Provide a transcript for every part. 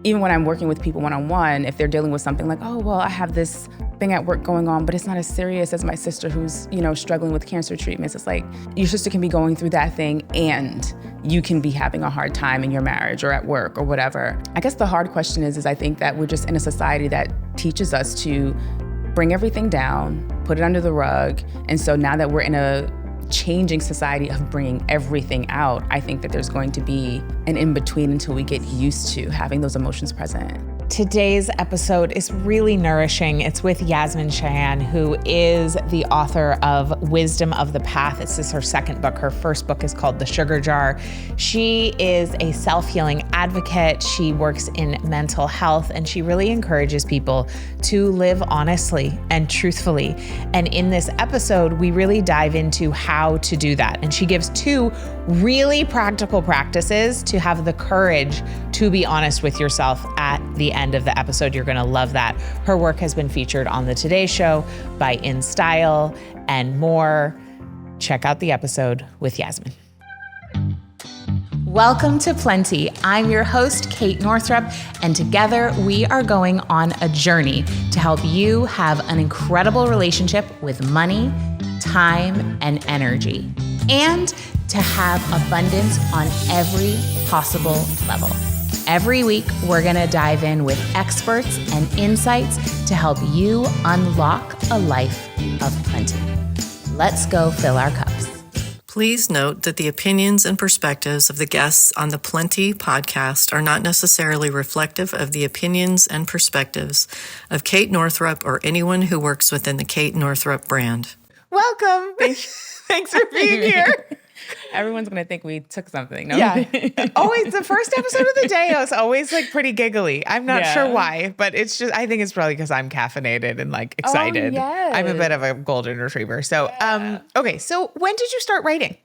Even when I'm working with people one-on-one, if they're dealing with something like, oh, well, I have this thing at work going on, but it's not as serious as my sister who's, struggling with cancer treatments. It's like your sister can be going through that thing and you can be having a hard time in your marriage or at work or whatever. I guess the hard question is I think that we're just in a society that teaches us to bring everything down, put it under the rug. And so now that we're in a changing society of bringing everything out, I think that there's going to be an in-between until we get used to having those emotions present. Today's episode is really nourishing. It's with Yasmine Cheyenne, who is the author of Wisdom of the Path. This is her second book. Her first book is called The Sugar Jar. She is a self-healing advocate. She works in mental health, and she really encourages people to live honestly and truthfully. And in this episode, we really dive into how to do that. And she gives 2 really practical practices to have the courage to be honest with yourself at the end of the episode. You're going to love that. Her work has been featured on the Today Show, by InStyle, and more. Check out the episode with Yasmine. Welcome to Plenty. I'm your host, Kate Northrup, and together we are going on a journey to help you have an incredible relationship with money, time, and energy, and to have abundance on every possible level. Every week, we're going to dive in with experts and insights to help you unlock a life of plenty. Let's go fill our cups. Please note that the opinions and perspectives of the guests on the Plenty podcast are not necessarily reflective of the opinions and perspectives of Kate Northrup or anyone who works within the Kate Northrup brand. Welcome. Thanks for being here. Everyone's going to think we took something. No? Yeah. Always the first episode of the day is always like pretty giggly. I'm not sure why, but it's just, I think it's probably because I'm caffeinated and like excited. Oh, yes. I'm a bit of a golden retriever. So, okay. So when did you start writing?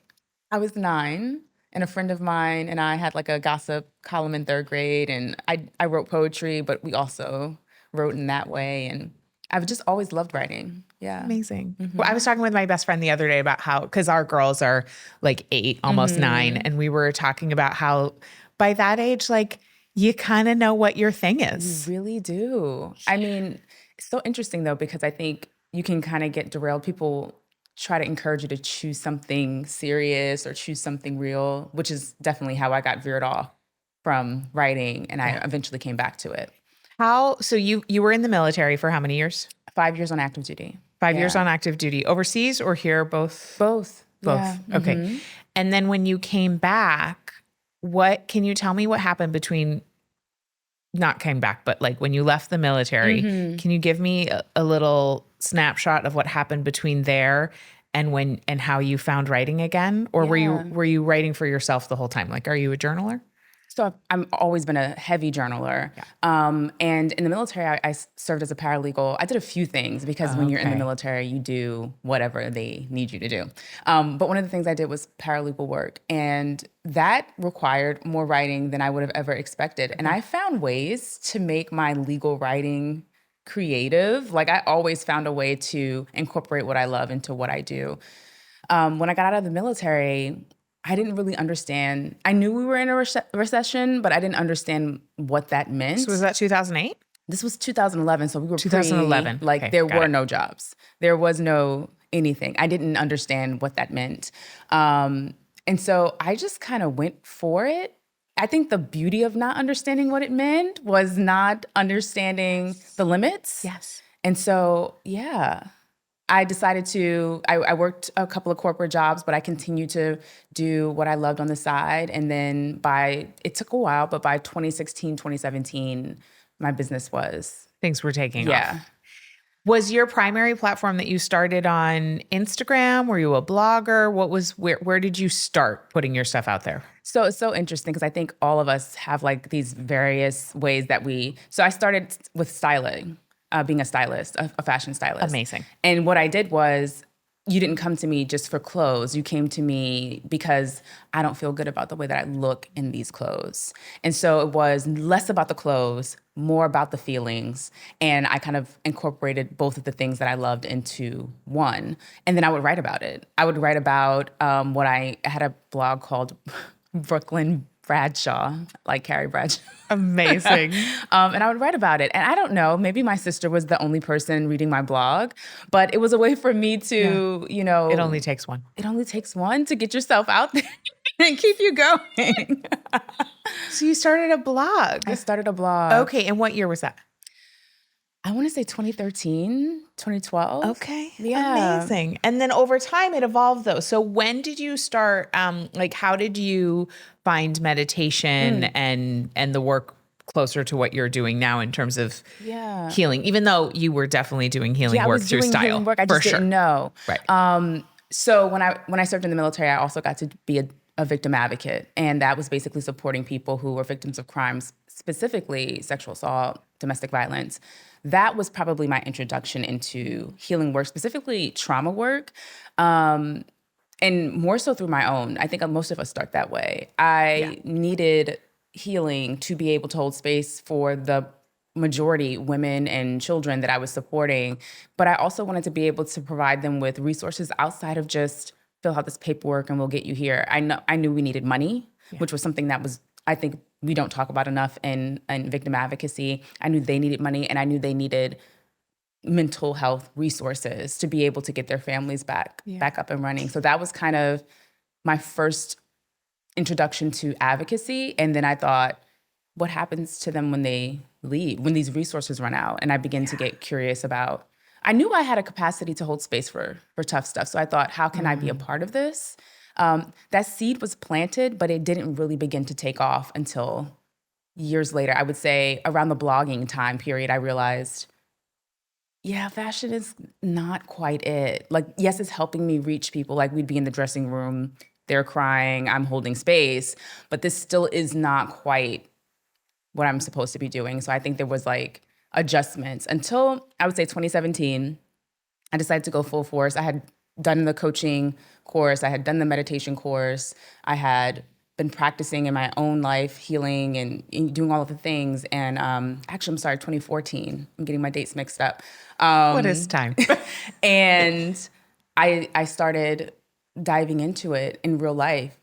I was 9, and a friend of mine and I had like a gossip column in 3rd grade, and I wrote poetry, but we also wrote in that way. And I've just always loved writing. Yeah. Amazing. Mm-hmm. Well, I was talking with my best friend the other day about how, because our girls are like 8, almost 9. And we were talking about how by that age, like you kind of know what your thing is. You really do. I mean, it's so interesting though, because I think you can kind of get derailed. People try to encourage you to choose something serious or choose something real, which is definitely how I got veered off from writing. And I eventually came back to it. So you were in the military for how many years? 5 years on active duty. 5 years on active duty. Overseas or here? Both? Both. Yeah. Okay. Mm-hmm. And then when you came back, can you tell me what happened between, not came back, but like when you left the military, can you give me a little snapshot of what happened between there and how you found writing again? Or were you writing for yourself the whole time? Like, are you a journaler? So I've always been a heavy journaler. Yeah. And in the military, I served as a paralegal. I did a few things because when you're in the military, you do whatever they need you to do. But one of the things I did was paralegal work. And that required more writing than I would have ever expected. And I found ways to make my legal writing creative. Like I always found a way to incorporate what I love into what I do. When I got out of the military, I didn't really understand. I knew we were in a recession, but I didn't understand what that meant. So was that 2008? This was 2011, so we were 2011. There were no jobs. There was no anything. I didn't understand what that meant. And so I just kind of went for it. I think the beauty of not understanding what it meant was not understanding the limits. Yes. And so, I decided I worked a couple of corporate jobs, but I continued to do what I loved on the side. And then it took a while, but by 2016, 2017, my business things were taking off. Was your primary platform that you started on Instagram? Were you a blogger? Where did you start putting your stuff out there? So it's so interesting because I think all of us have like these various ways so I started with styling. Being a stylist, a fashion stylist. Amazing. And what I did was, you didn't come to me just for clothes. You came to me because I don't feel good about the way that I look in these clothes. And so it was less about the clothes, more about the feelings. And I kind of incorporated both of the things that I loved into one. And then I would write about it. I would write about what I had a blog called Brooklyn Bradshaw, like Carrie Bradshaw. Amazing. And I would write about it. And I don't know, maybe my sister was the only person reading my blog, but it was a way for me to, It only takes one. It only takes one to get yourself out there and keep you going. So you started a blog. I started a blog. Okay. And what year was that? I want to say 2013, 2012. Okay. Yeah. Amazing. And then over time it evolved though. So when did you start, how did you find meditation and the work closer to what you're doing now in terms of healing, even though you were definitely doing healing work through style? Healing work. I just didn't know. Right. So when I served in the military, I also got to be a victim advocate. And that was basically supporting people who were victims of crimes, specifically sexual assault, domestic violence. That was probably my introduction into healing work, specifically trauma work, and more so through my own. I think most of us start that way. I needed healing to be able to hold space for the majority women and children that I was supporting, but I also wanted to be able to provide them with resources outside of just fill out this paperwork and we'll get you here. I knew we needed money, which was something that was, I think, we don't talk about enough in victim advocacy. I knew they needed money, and I knew they needed mental health resources to be able to get their families back up and running. So that was kind of my first introduction to advocacy. And then I thought, what happens to them when they leave, when these resources run out? And I began to get curious about, I knew I had a capacity to hold space for tough stuff. So I thought, how can I be a part of this? That seed was planted, but it didn't really begin to take off until years later. I would say around the blogging time period, I realized, fashion is not quite it. Like, yes, it's helping me reach people. Like, we'd be in the dressing room, they're crying, I'm holding space, but this still is not quite what I'm supposed to be doing. So I think there was like adjustments until I would say 2017. I decided to go full force. I had done the coaching course. I had done the meditation course. I had been practicing in my own life, healing and doing all of the things. And actually, I'm sorry, 2014. I'm getting my dates mixed up. What is time? And I started diving into it in real life.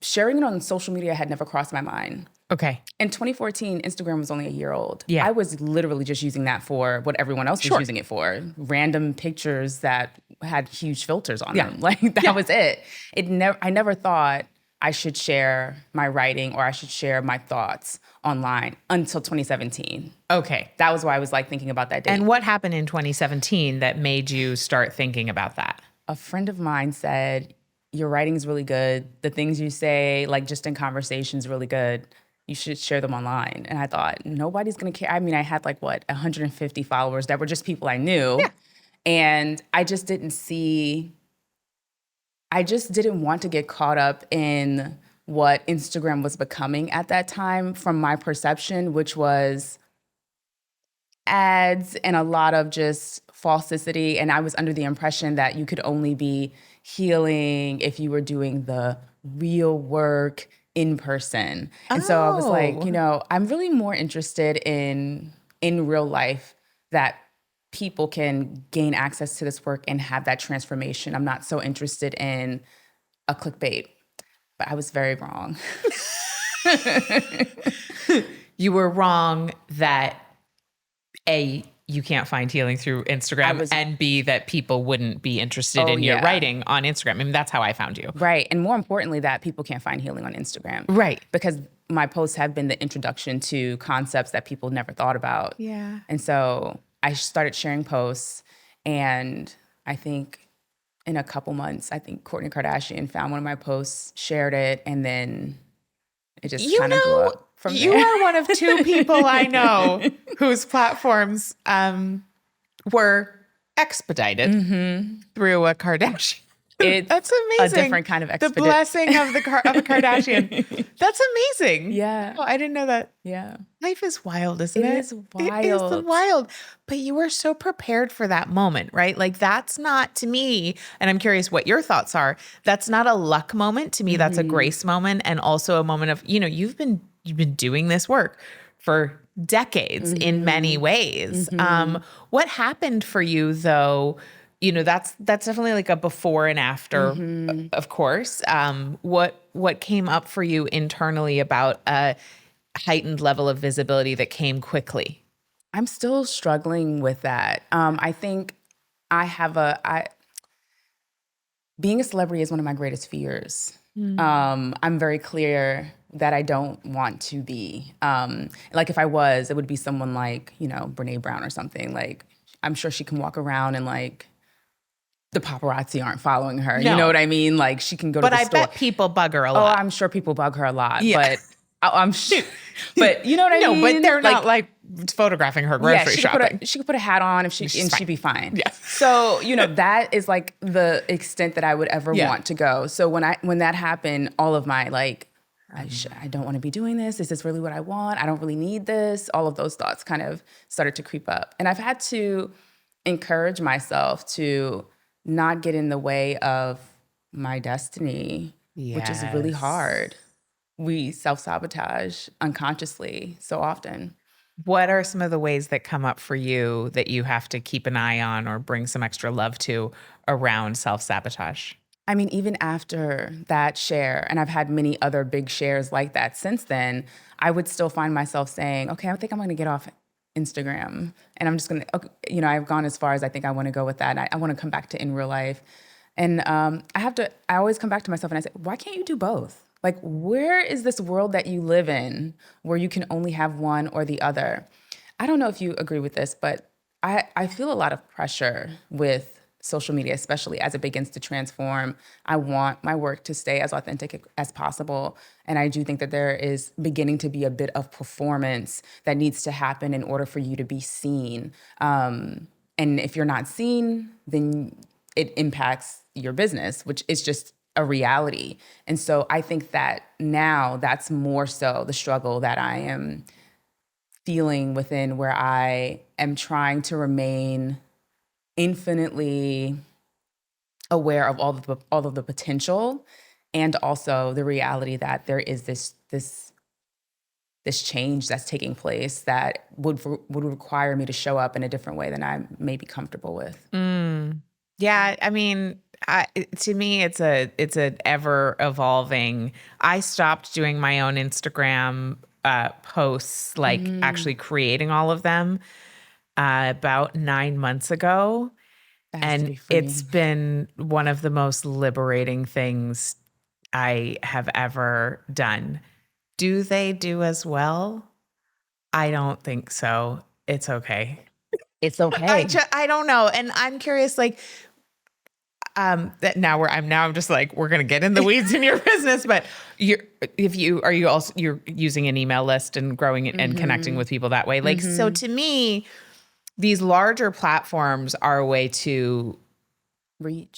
Sharing it on social media had never crossed my mind. Okay. In 2014, Instagram was only a year old. Yeah. I was literally just using that for what everyone else was using it for. Random pictures that had huge filters on them. Like, that was it. I never thought I should share my writing or I should share my thoughts online until 2017. Okay. That was why I was like thinking about that date. And what happened in 2017 that made you start thinking about that? A friend of mine said, your writing's really good. The things you say, like just in conversations, really good. You should share them online. And I thought, nobody's going to care. I mean, I had 150 followers that were just people I knew. Yeah. And I just didn't want to get caught up in what Instagram was becoming at that time from my perception, which was ads and a lot of just falsity. And I was under the impression that you could only be healing if you were doing the real work in person. And so I was like, I'm really more interested in real life that people can gain access to this work and have that transformation. I'm not so interested in a clickbait, but I was very wrong. You were wrong that A, you can't find healing through Instagram, and B, that people wouldn't be interested in your writing on Instagram. I mean, that's how I found you. Right. And more importantly, that people can't find healing on Instagram. Right. Because my posts have been the introduction to concepts that people never thought about. Yeah. And so I started sharing posts, and I think in a couple months, I think Kourtney Kardashian found one of my posts, shared it, and then it just kind of blew up. You are one of two people I know whose platforms were expedited through a Kardashian. That's amazing. A different kind of expedition. The blessing of a Kardashian. That's amazing. Yeah. Oh, I didn't know that. Yeah. Life is wild, isn't it? It is wild. It is wild. But you were so prepared for that moment, right? Like, that's not, to me, and I'm curious what your thoughts are, that's not a luck moment. To me, that's a grace moment, and also a moment of, you've been doing this work for decades in many ways. What happened for you, though, that's definitely like a before and after, of course. What came up for you internally about a heightened level of visibility that came quickly? I'm still struggling with that. I think being a celebrity is one of my greatest fears. I'm very clear that I don't want to be. Like if I was, it would be someone like, Brene Brown or something. Like, I'm sure she can walk around and like the paparazzi aren't following her. No. You know what I mean? Like she can go to the store. But I bet people bug her a Oh, lot. I'm sure people bug her a lot. Yeah. But I'm sure. But you know what I mean? No, but they're not like photographing her grocery shopping. She could put a hat on and she'd be fine. Yeah. So, that is like the extent that I would ever want to go. So when that happened, all of my like, I don't want to be doing this. Is this really what I want? I don't really need this. All of those thoughts kind of started to creep up. And I've had to encourage myself to not get in the way of my destiny, which is really hard. We self-sabotage unconsciously so often. What are some of the ways that come up for you that you have to keep an eye on or bring some extra love to around self-sabotage? I mean, even after that share, and I've had many other big shares like that since then, I would still find myself saying, okay, I think I'm going to get off Instagram. And I'm just going to, I've gone as far as I think I want to go with that. And I want to come back to in real life. And I always come back to myself and I say, why can't you do both? Like, where is this world that you live in where you can only have one or the other? I don't know if you agree with this, but I feel a lot of pressure with social media, especially as it begins to transform. I want my work to stay as authentic as possible. And I do think that there is beginning to be a bit of performance that needs to happen in order for you to be seen. And if you're not seen, then it impacts your business, which is just a reality. And so I think that now that's more so the struggle that I am feeling within, where I am trying to remain infinitely aware of all of the potential, and also the reality that there is this change that's taking place that would require me to show up in a different way than I may be comfortable with. Yeah, I mean, to me, it's an ever evolving. I stopped doing my own Instagram posts, like actually creating all of them, about 9 months ago. And it's been one of the most liberating things I have ever done. Do they do as well? I don't think so. It's okay. It's okay. I don't know. And I'm curious, like, that now I'm just like, we're going to get in the weeds in your business, but you're using an email list and growing it and connecting with people that way. Like, so to me, these larger platforms are a way to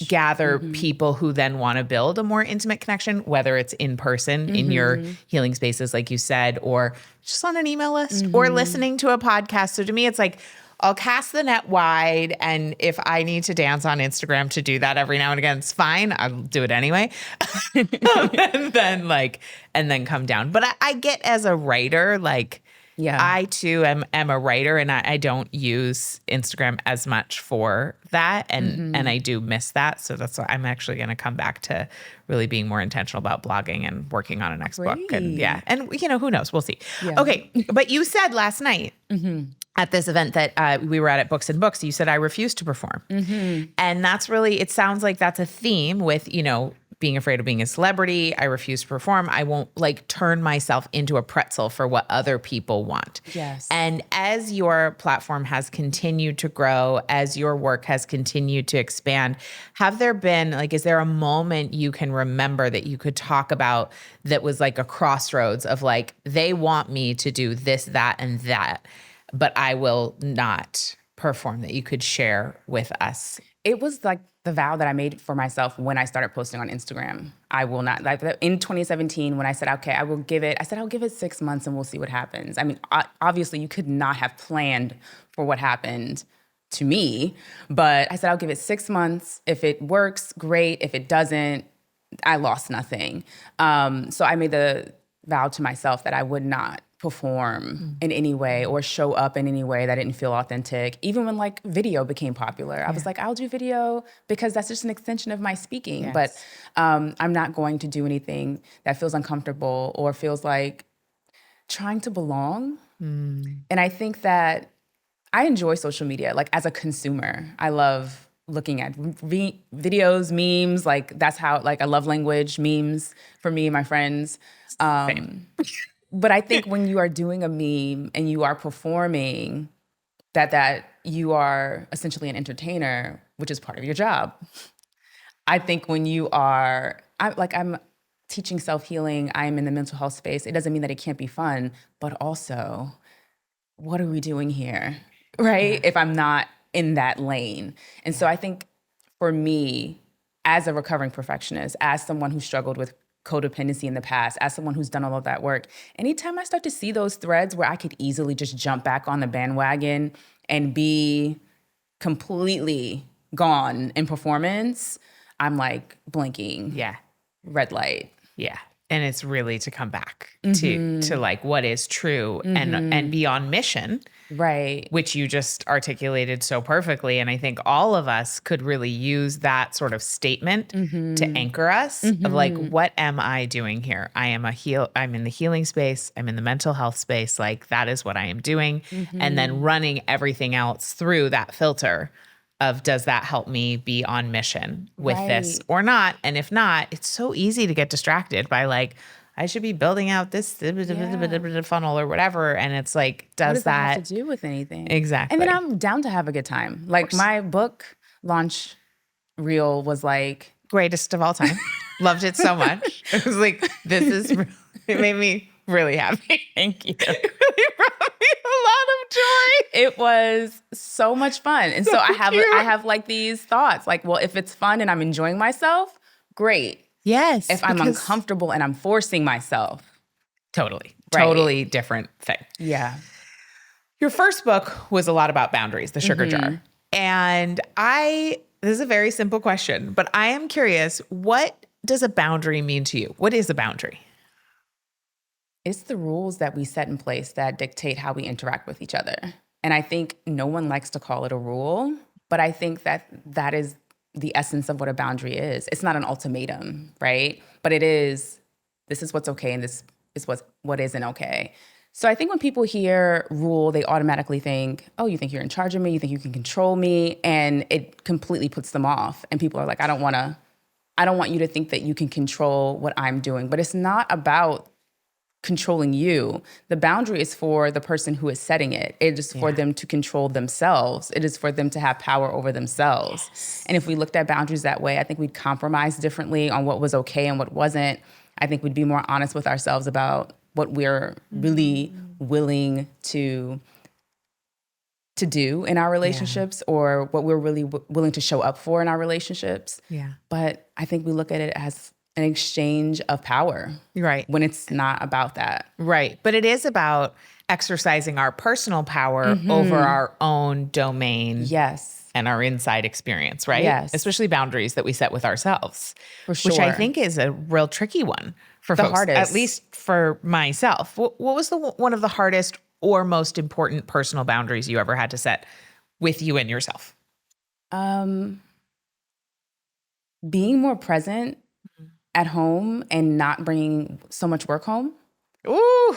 gather people who then want to build a more intimate connection, whether it's in person in your healing spaces, like you said, or just on an email list or listening to a podcast. So to me, it's like, I'll cast the net wide. And if I need to dance on Instagram to do that every now and again, it's fine. I'll do it anyway. and then come down. But I get, as a writer, like, I too am a writer, and I don't use Instagram as much for that. And I do miss that. So that's why I'm actually going to come back to really being more intentional about blogging and working on a next book. And who knows? We'll see. Yeah. Okay. But you said last night at this event that we were at Books and Books, you said, I refuse to perform. And that's really, it sounds like that's a theme with, being afraid of being a celebrity. I refuse to perform. I won't turn myself into a pretzel for what other people want. Yes. And as your platform has continued to grow, as your work has continued to expand, have there been, is there a moment you can remember that you could talk about that was like a crossroads of they want me to do this, that, and that, but I will not perform, that you could share with us? It was like the vow that I made for myself when I started posting on Instagram. I will not, in 2017, when I said, okay, I'll give it 6 months and we'll see what happens. I mean, obviously you could not have planned for what happened to me, but I said, I'll give it 6 months. If it works, great. If it doesn't, I lost nothing. So I made the vow to myself that I would not perform in any way or show up in any way that didn't feel authentic. Even when like video became popular, I was like, I'll do video because that's just an extension of my speaking. Yes. But I'm not going to do anything that feels uncomfortable or feels like trying to belong. And I think that I enjoy social media, like as a consumer. I love looking at videos, memes, like that's how, like I love language, memes for me and my friends. But I think when you are doing a meme and you are performing, that you are essentially an entertainer, which is part of your job. I think when you are, I'm teaching self-healing, I'm in the mental health space. It doesn't mean that it can't be fun, but also, what are we doing here, right? If I'm not in that lane. And so I think for me, as a recovering perfectionist, as someone who struggled with codependency in the past, as someone who's done all of that work, anytime I start to see those threads where I could easily just jump back on the bandwagon and be completely gone in performance, I'm like blinking. Yeah. Red light. Yeah. And it's really to come back to like what is true and be on mission. Right. Which you just articulated so perfectly. And I think all of us could really use that sort of statement to anchor us of like, what am I doing here? I'm in the healing space. I'm in the mental health space. Like that is what I am doing. And then running everything else through that filter of, does that help me be on mission with this or not? And if not, it's so easy to get distracted by like, I should be building out this funnel or whatever. And it's like, does that have to do with anything? Exactly. And then I'm down to have a good time. Like my book launch reel was like, greatest of all time. Loved it so much. It was like, it made me really happy. thank you. It really brought me a lot of joy. It was so much fun. And so I have like these thoughts like, well, if it's fun and I'm enjoying myself, great. Yes. If I'm uncomfortable and I'm forcing myself. Totally different thing. Yeah. Your first book was a lot about boundaries, The Sugar Jar. And this is a very simple question, but I am curious, what does a boundary mean to you? What is a boundary? It's the rules that we set in place that dictate how we interact with each other. And I think no one likes to call it a rule, but I think that is the essence of what a boundary is. It's not an ultimatum, right? But it is, this is what's okay and this is what isn't okay. So I think when people hear rule, they automatically think, oh, you think you're in charge of me? You think you can control me? And it completely puts them off. And people are like, I don't want you to think that you can control what I'm doing. But it's not about controlling you. The boundary is for the person who is setting it. It is for them to control themselves. It is for them to have power over themselves. Yes. And if we looked at boundaries that way, I think we'd compromise differently on what was okay and what wasn't. I think we'd be more honest with ourselves about what we're really willing to do in our relationships or what we're really willing to show up for in our relationships. Yeah. But I think we look at it as an exchange of power. Right. When it's not about that. Right. But it is about exercising our personal power over our own domain. Yes. And our inside experience, right? Yes. Especially boundaries that we set with ourselves. For sure. Which I think is a real tricky one for the folks. Hardest. At least for myself. What was one of the hardest or most important personal boundaries you ever had to set with you and yourself? Being more present at home and not bringing so much work home. Ooh.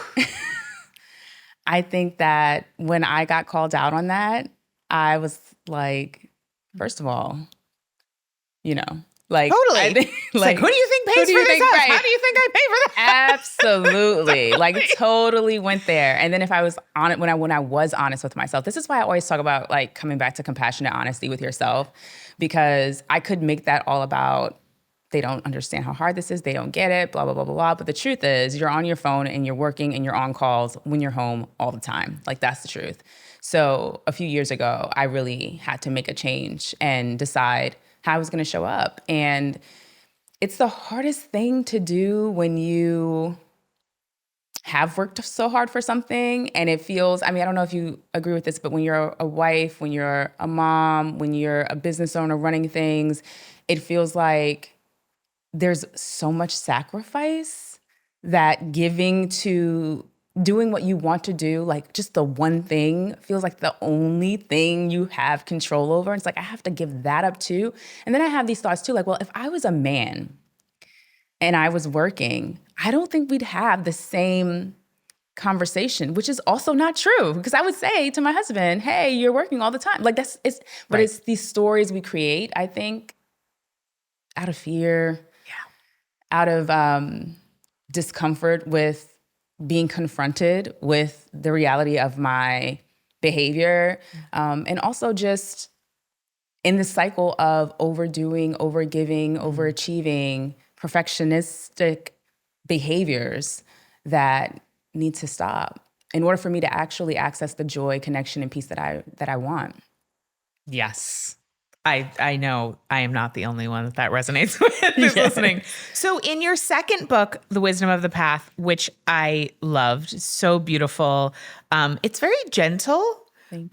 I think that when I got called out on that, I was like, first of all, like totally. Like who do you think pays for this house? Right. How do you think I pay for that? Absolutely. Like totally went there. And then if I was on it, when I was honest with myself, this is why I always talk about like coming back to compassionate honesty with yourself, because I could make that all about they don't understand how hard this is. They don't get it, blah, blah, blah, blah, blah. But the truth is you're on your phone and you're working and you're on calls when you're home all the time. Like that's the truth. So a few years ago, I really had to make a change and decide how I was going to show up. And it's the hardest thing to do when you have worked so hard for something and it feels, I don't know if you agree with this, but when you're a wife, when you're a mom, when you're a business owner running things, it feels like there's so much sacrifice that giving to doing what you want to do, like just the one thing feels like the only thing you have control over. It's like, I have to give that up too. And then I have these thoughts too, like, well, if I was a man and I was working, I don't think we'd have the same conversation, which is also not true. Because I would say to my husband, hey, you're working all the time. Like but it's these stories we create, I think, out of fear, out of discomfort with being confronted with the reality of my behavior, and also just in the cycle of overdoing, overgiving, overachieving, perfectionistic behaviors that need to stop in order for me to actually access the joy, connection, and peace that I want. Yes. I know I am not the only one that resonates with who's listening. So in your second book, The Wisdom of the Path, which I loved, so beautiful. It's very gentle,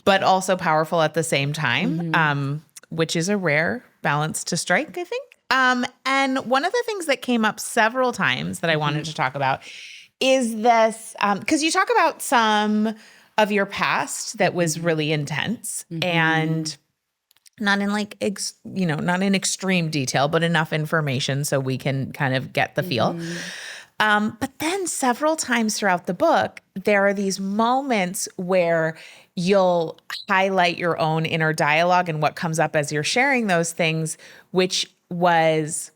but also powerful at the same time, which is a rare balance to strike, I think. And one of the things that came up several times that I wanted to talk about is this, because you talk about some of your past that was really intense and not in like, not in extreme detail, but enough information so we can kind of get the feel. But then several times throughout the book, there are these moments where you'll highlight your own inner dialogue and what comes up as you're sharing those things, which was,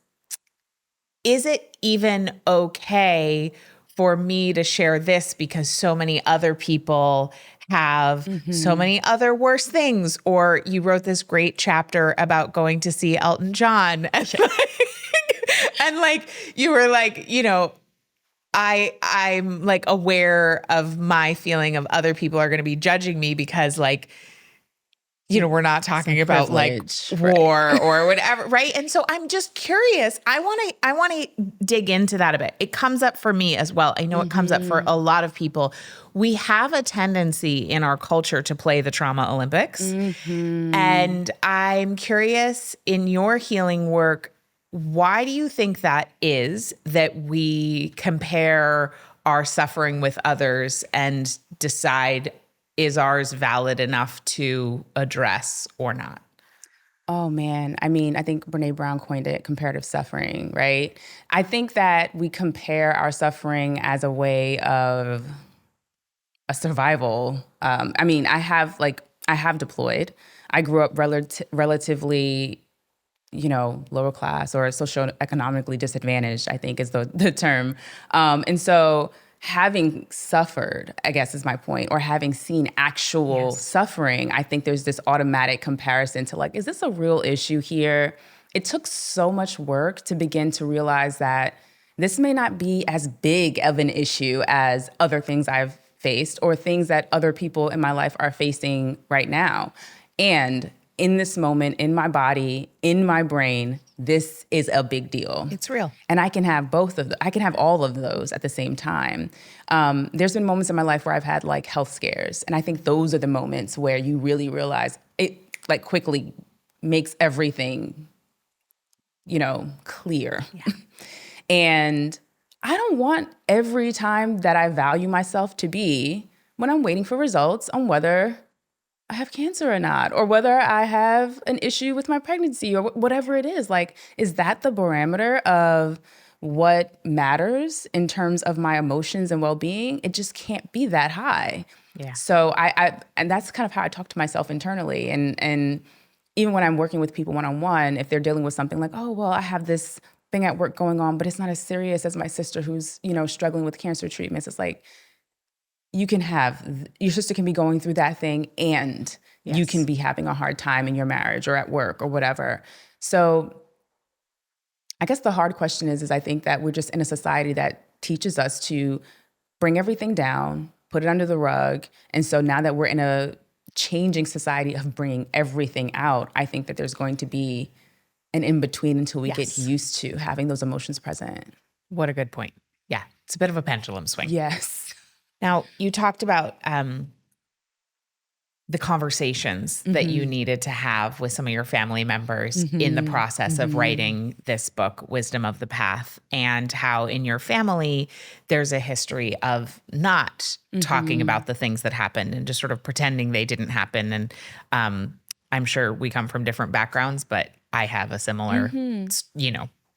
is it even okay for me to share this because so many other people have so many other worse things? Or you wrote this great chapter about going to see Elton John. And like, you were like, I'm like aware of my feeling of other people are going to be judging me because like, we're not talking about like war or whatever. Right. And so I'm just curious. I want to dig into that a bit. It comes up for me as well. I know it comes up for a lot of people. We have a tendency in our culture to play the trauma Olympics. And I'm curious, in your healing work, why do you think that is, that we compare our suffering with others and decide, is ours valid enough to address or not? Oh, man. I mean, I think Brene Brown coined it, comparative suffering, right? I think that we compare our suffering as a way of a survival. I mean, I have deployed. I grew up relatively, lower class or socioeconomically disadvantaged, I think is the term. And so having suffered, I guess is my point, or having seen actual suffering, I think there's this automatic comparison to like, is this a real issue here? It took so much work to begin to realize that this may not be as big of an issue as other things I've faced or things that other people in my life are facing right now. And in this moment, in my body, in my brain, this is a big deal. It's real. And I can have I can have all of those at the same time. There's been moments in my life where I've had like health scares. And I think those are the moments where you really realize it like quickly makes everything, clear. Yeah. And I don't want every time that I value myself to be when I'm waiting for results on whether I have cancer or not, or whether I have an issue with my pregnancy or whatever it is. Like, is that the barometer of what matters in terms of my emotions and well-being? It just can't be that high. Yeah. So and that's kind of how I talk to myself internally. And even when I'm working with people one-on-one, if they're dealing with something like, oh, well, I have this thing at work going on, but it's not as serious as my sister who's, struggling with cancer treatments. It's like, your sister can be going through that thing and you can be having a hard time in your marriage or at work or whatever. So I guess the hard question is I think that we're just in a society that teaches us to bring everything down, put it under the rug. And so now that we're in a changing society of bringing everything out, I think that there's going to be an in-between until we get used to having those emotions present. What a good point. Yeah. It's a bit of a pendulum swing. Yes. Now, you talked about the conversations that you needed to have with some of your family members in the process of writing this book, Wisdom of the Path, and how in your family there's a history of not talking about the things that happened and just sort of pretending they didn't happen. And I'm sure we come from different backgrounds, but I have a similar,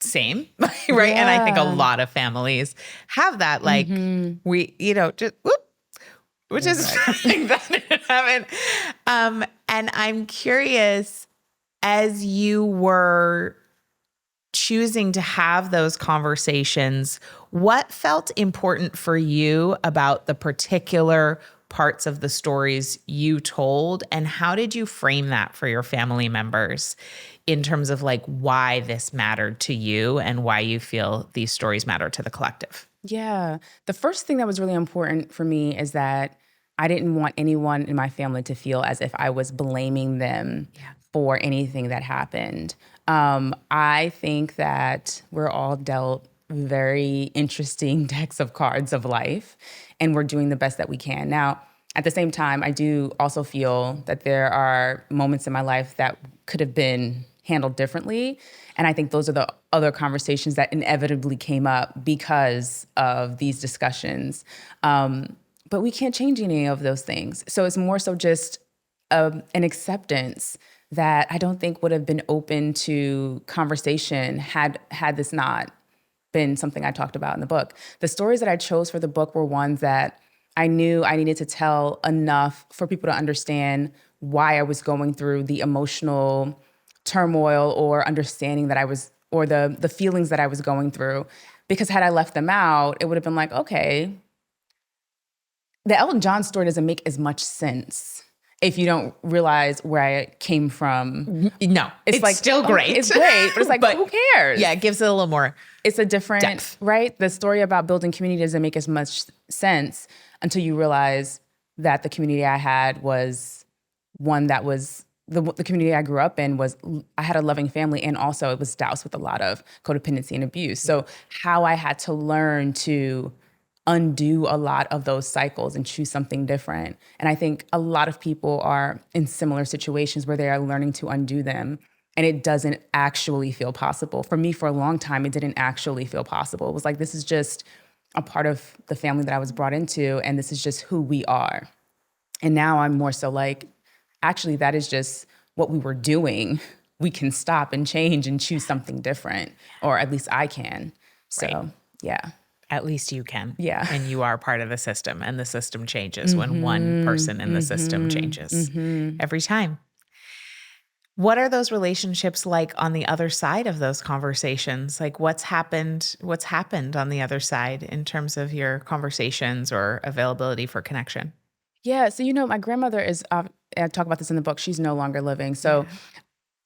same, right? Yeah. And I think a lot of families have that, like we, just whoop, which is something that didn't happen. And I'm curious, as you were choosing to have those conversations, what felt important for you about the particular parts of the stories you told, and how did you frame that for your family members in terms of like why this mattered to you and why you feel these stories matter to the collective? Yeah. The first thing that was really important for me is that I didn't want anyone in my family to feel as if I was blaming them for anything that happened. I think that we're all dealt very interesting decks of cards of life, and we're doing the best that we can. Now, at the same time, I do also feel that there are moments in my life that could have been handled differently. And I think those are the other conversations that inevitably came up because of these discussions. But we can't change any of those things. So it's more so just an acceptance that I don't think would have been open to conversation had this not been something I talked about in the book. The stories that I chose for the book were ones that I knew I needed to tell enough for people to understand why I was going through the emotional turmoil or understanding that I was, or the feelings that I was going through. Because had I left them out, it would have been like, okay, the Elton John story doesn't make as much sense if you don't realize where I came from. No, it's like still great. It's great, but it's like, who cares? Yeah, it gives it a little more. It's a different depth. Right? The story about building community doesn't make as much sense until you realize that the community I had was one that was the community I grew up in was, I had a loving family, and also it was doused with a lot of codependency and abuse. So how I had to learn to undo a lot of those cycles and choose something different. And I think a lot of people are in similar situations where they are learning to undo them, and it doesn't actually feel possible. For me, for a long time, it didn't actually feel possible. It was like, this is just a part of the family that I was brought into, and this is just who we are. And now I'm more so like, actually, that is just what we were doing. We can stop and change and choose something different, or at least I can. So, yeah. At least you can. Yeah. And you are part of the system, and the system changes when one person in the system changes every time. What are those relationships like on the other side of those conversations? Like what's happened on the other side in terms of your conversations or availability for connection? Yeah. So, my grandmother is, I talk about this in the book, she's no longer living. So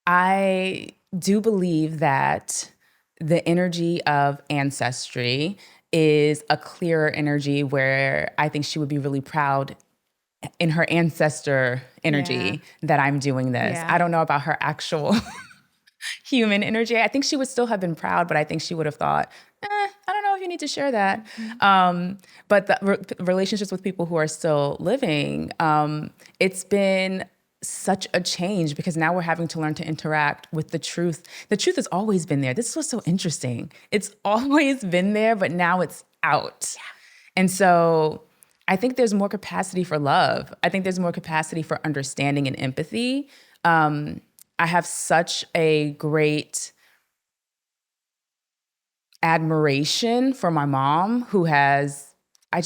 I do believe that the energy of ancestry is a clearer energy where I think she would be really proud in her ancestor energy that I'm doing this. Yeah. I don't know about her actual human energy. I think she would still have been proud, but I think she would have thought, I don't know if you need to share that. But the relationships with people who are still living, it's been such a change because now we're having to learn to interact with the truth. The truth has always been there. This was so interesting. It's always been there, but now it's out. Yeah. And so I think there's more capacity for love. I think there's more capacity for understanding and empathy. I have such a great admiration for my mom, who has, I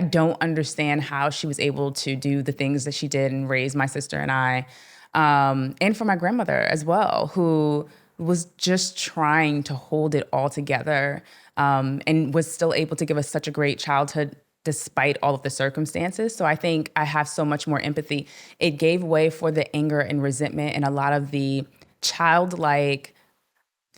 don't understand how she was able to do the things that she did and raise my sister and I, and for my grandmother as well, who was just trying to hold it all together, and was still able to give us such a great childhood despite all of the circumstances. So I think I have so much more empathy. It gave way for the anger and resentment and a lot of the childlike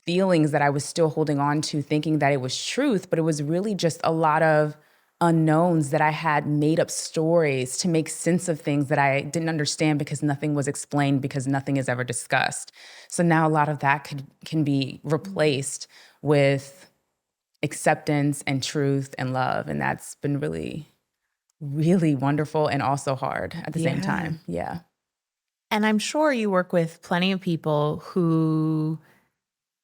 feelings that I was still holding on to, thinking that it was truth, but it was really just a lot of unknowns that I had made up stories to make sense of things that I didn't understand because nothing was explained, because nothing is ever discussed. So now a lot of that can be replaced with acceptance and truth and love. And that's been really really wonderful and also hard at the same Yeah. time. Yeah. And I'm sure you work with plenty of people who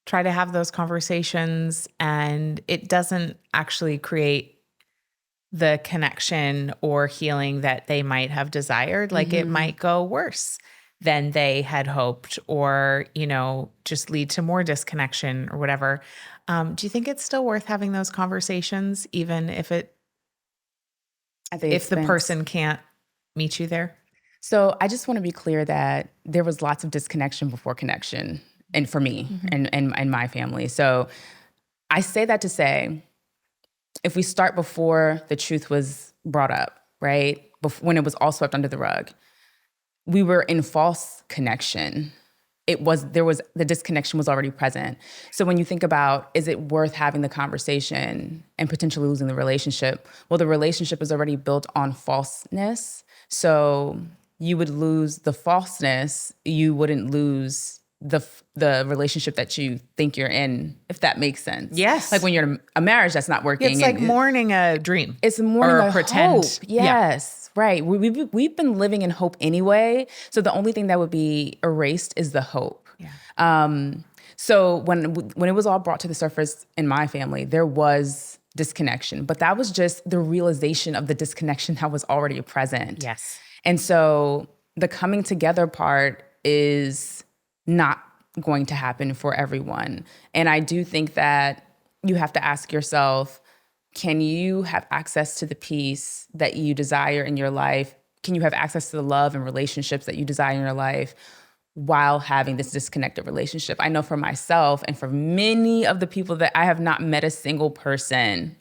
try to have those conversations and it doesn't actually create the connection or healing that they might have desired. Like it might go worse than they had hoped, or, just lead to more disconnection or whatever. Do you think it's still worth having those conversations, even if I think if the person can't meet you there? So I just want to be clear that there was lots of disconnection before connection, and for me and my family. So I say that to say, if we start before the truth was brought up, right? When it was all swept under the rug, we were in false connection. The disconnection was already present. So when you think about, is it worth having the conversation and potentially losing the relationship? Well, the relationship is already built on falseness. So you would lose the falseness. You wouldn't lose the relationship that you think you're in, if that makes sense. Yes. Like when you're in a marriage that's not working. It's like mourning a dream. It's mourning or a pretend. hope. Yes, right. We've been living in hope anyway. So the only thing that would be erased is the hope. Yeah. So when it was all brought to the surface in my family, there was disconnection, but that was just the realization of the disconnection that was already present. Yes. And so the coming together part is not going to happen for everyone. And I do think that you have to ask yourself, can you have access to the peace that you desire in your life? Can you have access to the love and relationships that you desire in your life while having this disconnected relationship? I know for myself and for many of the people that I have not met a single person,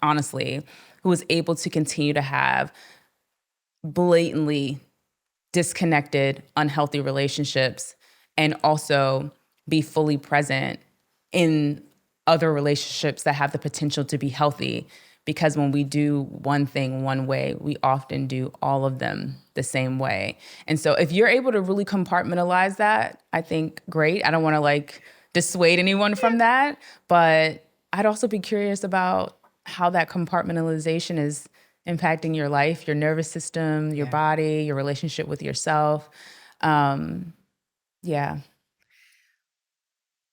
honestly, who was able to continue to have blatantly disconnected, unhealthy relationships and also be fully present in other relationships that have the potential to be healthy. Because when we do one thing one way, we often do all of them the same way. And so if you're able to really compartmentalize that, I think great. I don't want to dissuade anyone from that, but I'd also be curious about how that compartmentalization is impacting your life, your nervous system, your body, your relationship with yourself. Yeah.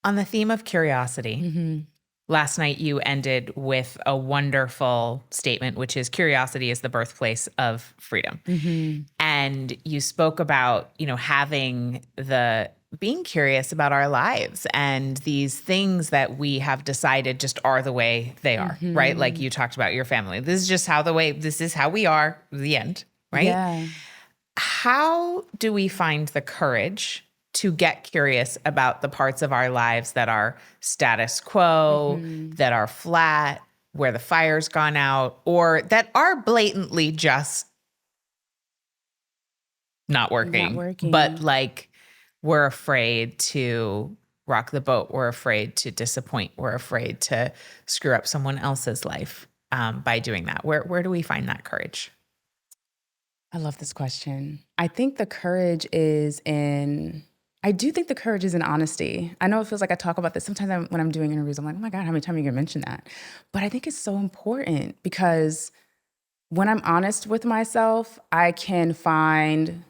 On the theme of curiosity, last night you ended with a wonderful statement, which is curiosity is the birthplace of freedom. And you spoke about, being curious about our lives and these things that we have decided just are the way they are, right? Like you talked about your family. This is how we are, the end, right? Yeah. How do we find the courage to get curious about the parts of our lives that are status quo, that are flat, where the fire's gone out, or that are blatantly just not working. But we're afraid to rock the boat. We're afraid to disappoint. We're afraid to screw up someone else's life by doing that. Where do we find that courage? I love this question. I think the courage is in honesty. I know it feels like I talk about this. Sometimes when I'm doing interviews, I'm like, oh my God, how many times are you going to mention that? But I think it's so important because when I'm honest with myself, I can find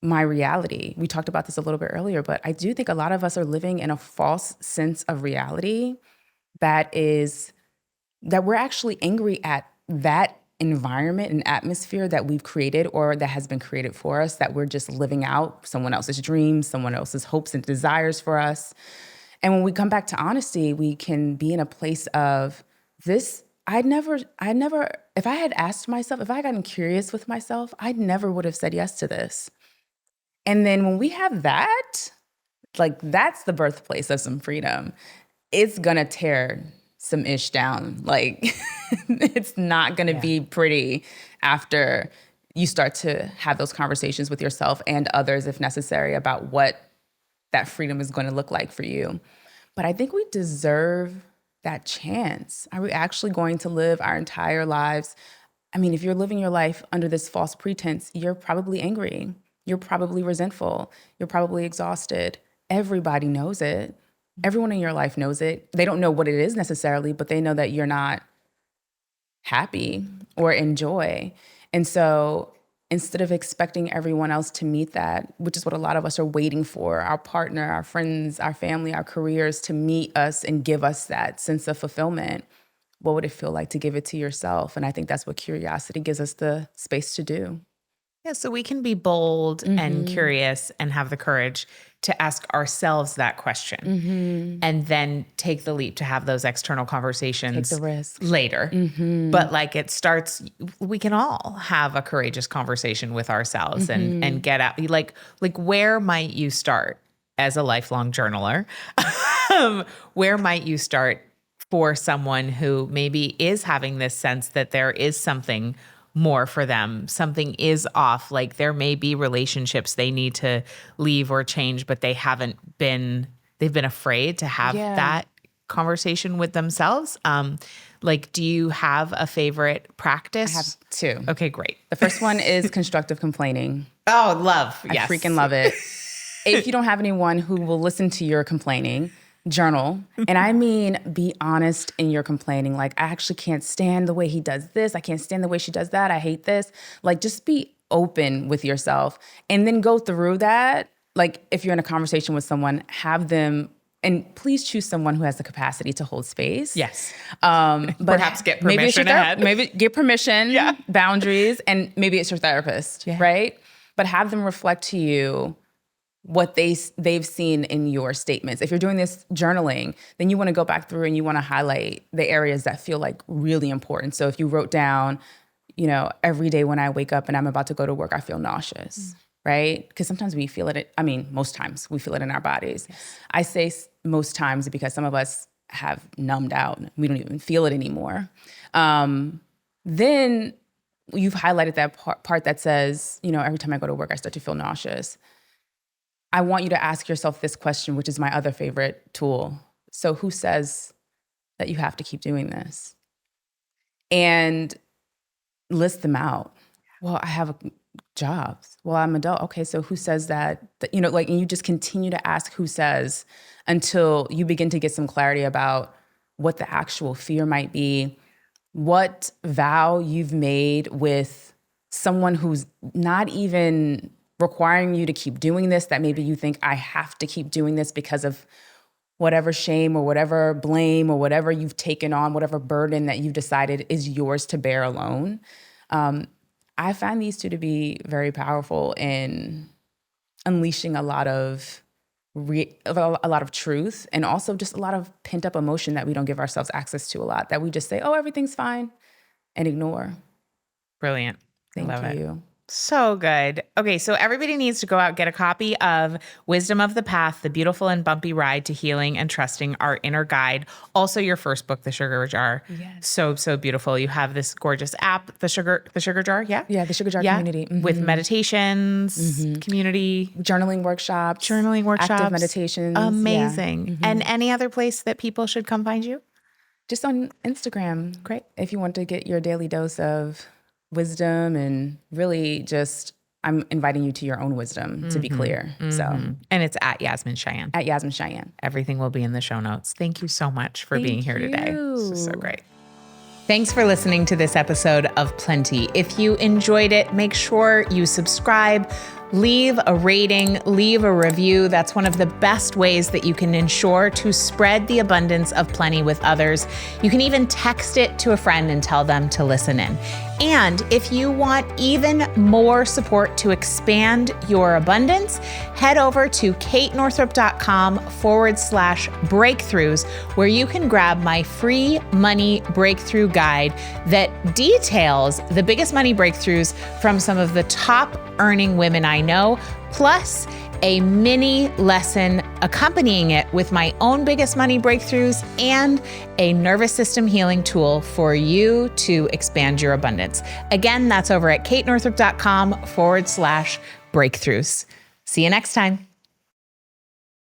my reality. We talked about this a little bit earlier, but I do think a lot of us are living in a false sense of reality that we're actually angry at that environment and atmosphere that we've created or that has been created for us, that we're just living out someone else's dreams, someone else's hopes and desires for us. And when we come back to honesty, we can be in a place of this. I never, if I had asked myself, if I had gotten curious with myself, I never would have said yes to this. And then when we have that, that's the birthplace of some freedom. It's gonna tear some ish down. It's not gonna be pretty after you start to have those conversations with yourself and others, if necessary, about what that freedom is gonna look like for you. But I think we deserve that chance. Are we actually going to live our entire lives? I mean, if you're living your life under this false pretense, you're probably angry. You're probably resentful. You're probably exhausted. Everybody knows it. Everyone in your life knows it. They don't know what it is necessarily, but they know that you're not happy or enjoy. And so instead of expecting everyone else to meet that, which is what a lot of us are waiting for, our partner, our friends, our family, our careers to meet us and give us that sense of fulfillment, what would it feel like to give it to yourself? And I think that's what curiosity gives us the space to do. Yeah, so we can be bold and curious and have the courage to ask ourselves that question and then take the leap to have those external conversations. Take the risk. Later. But like it starts, we can all have a courageous conversation with ourselves and get out. Like where might you start as a lifelong journaler? Where might you start for someone who maybe is having this sense that there is something more for them, something is off, like there may be relationships they need to leave or change, but they've been afraid to have that conversation with themselves. Like, do you have a favorite practice? I have two. Okay, great. The first one is constructive complaining. Oh, love. I Yes. freaking love it. If you don't have anyone who will listen to your complaining, journal. And I mean, be honest in your complaining. Like, I actually can't stand the way he does this. I can't stand the way she does that. I hate this. Like, just be open with yourself and then go through that. Like, if you're in a conversation with someone, have them, and please choose someone who has the capacity to hold space. Yes. But perhaps get permission ahead. Maybe get permission, boundaries, and maybe it's your therapist, right? But have them reflect to you what they've seen in your statements. If you're doing this journaling, then you want to go back through and you want to highlight the areas that feel like really important. So if you wrote down, every day when I wake up and I'm about to go to work, I feel nauseous, right? Because sometimes we feel it. I mean, most times we feel it in our bodies. Yes. I say most times because some of us have numbed out. We don't even feel it anymore. Then you've highlighted that part that says, every time I go to work, I start to feel nauseous. I want you to ask yourself this question, which is my other favorite tool. So who says that you have to keep doing this? And list them out. Well, I have jobs. Well, I'm adult. Okay, so who says that? And you just continue to ask who says until you begin to get some clarity about what the actual fear might be, what vow you've made with someone who's not even requiring you to keep doing this, that maybe you think I have to keep doing this because of whatever shame or whatever blame or whatever you've taken on, whatever burden that you've decided is yours to bear alone. I find these two to be very powerful in unleashing a lot of truth and also just a lot of pent up emotion that we don't give ourselves access to a lot, that we just say, oh, everything's fine, and ignore. Brilliant. Thank you. So good. Okay, so everybody needs to go out, get a copy of Wisdom of the Path, The Beautiful and Bumpy Ride to Healing and Trusting Our Inner Guide. Also your first book, The Sugar Jar. Yes. So beautiful. You have this gorgeous app, The Sugar Jar, yeah? Yeah, The Sugar Jar community. Mm-hmm. With meditations, community. Journaling workshops. Active meditations. Amazing. Yeah. And any other place that people should come find you? Just on Instagram. Great. If you want to get your daily dose of wisdom and really just, I'm inviting you to your own wisdom, to be clear. So, and it's at Yasmine Cheyenne. At Yasmine Cheyenne. Everything will be in the show notes. Thank you so much for being here today. This is so great. Thanks for listening to this episode of Plenty. If you enjoyed it, make sure you subscribe, leave a rating, leave a review. That's one of the best ways that you can ensure to spread the abundance of plenty with others. You can even text it to a friend and tell them to listen in. And if you want even more support to expand your abundance, head over to katenorthrup.com/breakthroughs, where you can grab my free money breakthrough guide that details the biggest money breakthroughs from some of the top earning women I know, plus a mini lesson accompanying it with my own biggest money breakthroughs and a nervous system healing tool for you to expand your abundance. Again, that's over at katenorthrup.com/breakthroughs. See you next time.